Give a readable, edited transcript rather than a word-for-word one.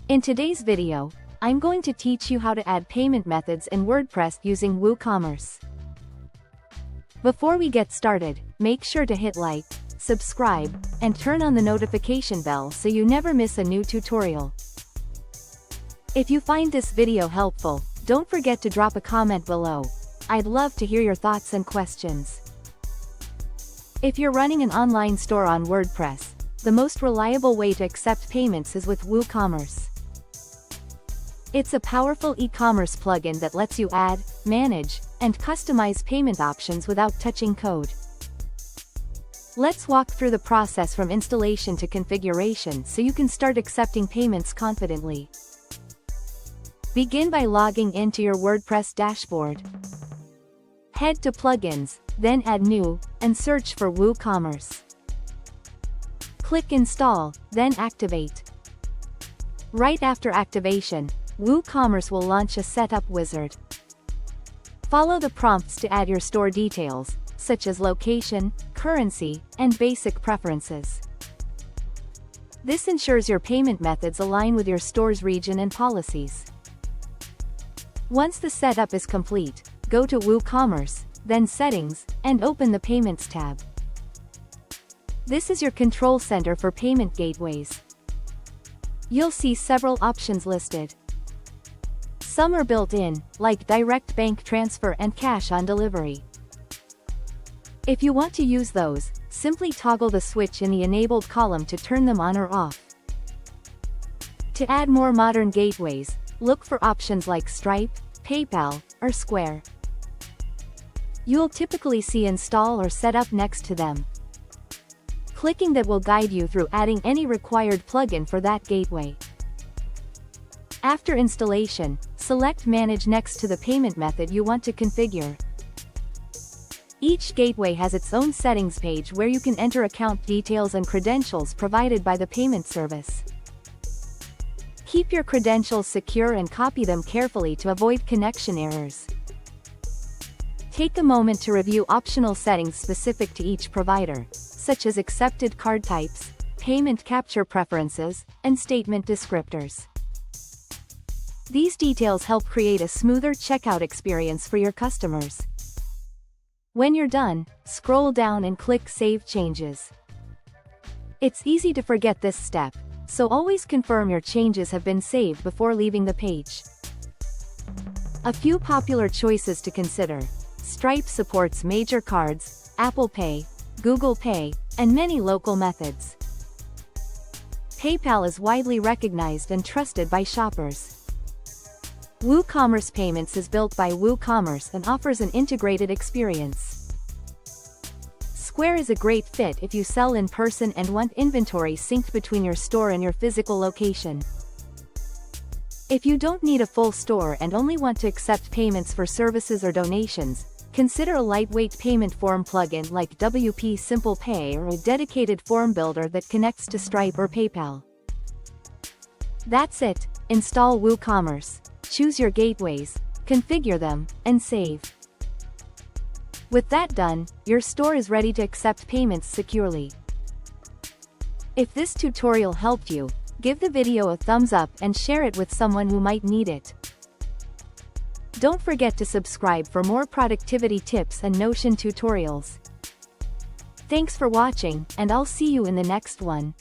In today's video, I'm going to teach you how to add payment methods in WordPress using WooCommerce. Before we get started, make sure to hit like, subscribe, and turn on the notification bell so you never miss a new tutorial. If you find this video helpful, don't forget to drop a comment below. I'd love to hear your thoughts and questions. If you're running an online store on WordPress, the most reliable way to accept payments is with WooCommerce. It's a powerful e-commerce plugin that lets you add, manage, and customize payment options without touching code. Let's walk through the process from installation to configuration so you can start accepting payments confidently. Begin by logging into your WordPress dashboard. Head to Plugins, then add New, and search for WooCommerce. Click Install, then Activate. Right after activation, WooCommerce will launch a setup wizard. Follow the prompts to add your store details, such as location, currency, and basic preferences. This ensures your payment methods align with your store's region and policies. Once the setup is complete, go to WooCommerce, then Settings, and open the Payments tab. This is your control center for payment gateways. You'll see several options listed. Some are built in, like direct bank transfer and cash on delivery. If you want to use those, simply toggle the switch in the enabled column to turn them on or off. To add more modern gateways, look for options like Stripe, PayPal, or Square. You'll typically see Install or Setup next to them. Clicking that will guide you through adding any required plugin for that gateway. After installation, select Manage next to the payment method you want to configure. Each gateway has its own settings page where you can enter account details and credentials provided by the payment service. Keep your credentials secure and copy them carefully to avoid connection errors. Take a moment to review optional settings specific to each provider, such as accepted card types, payment capture preferences, and statement descriptors. These details help create a smoother checkout experience for your customers. When you're done, scroll down and click Save Changes. It's easy to forget this step, so always confirm your changes have been saved before leaving the page. A few popular choices to consider: Stripe supports major cards, Apple Pay, Google Pay, and many local methods. PayPal is widely recognized and trusted by shoppers. WooCommerce Payments is built by WooCommerce and offers an integrated experience. Square is a great fit if you sell in person and want inventory synced between your store and your physical location. If you don't need a full store and only want to accept payments for services or donations, consider a lightweight payment form plugin like WP Simple Pay or a dedicated form builder that connects to Stripe or PayPal. That's it. Install WooCommerce, choose your gateways, configure them, and save. With that done, your store is ready to accept payments securely. If this tutorial helped you, give the video a thumbs up and share it with someone who might need it. Don't forget to subscribe for more productivity tips and Notion tutorials. Thanks for watching, and I'll see you in the next one.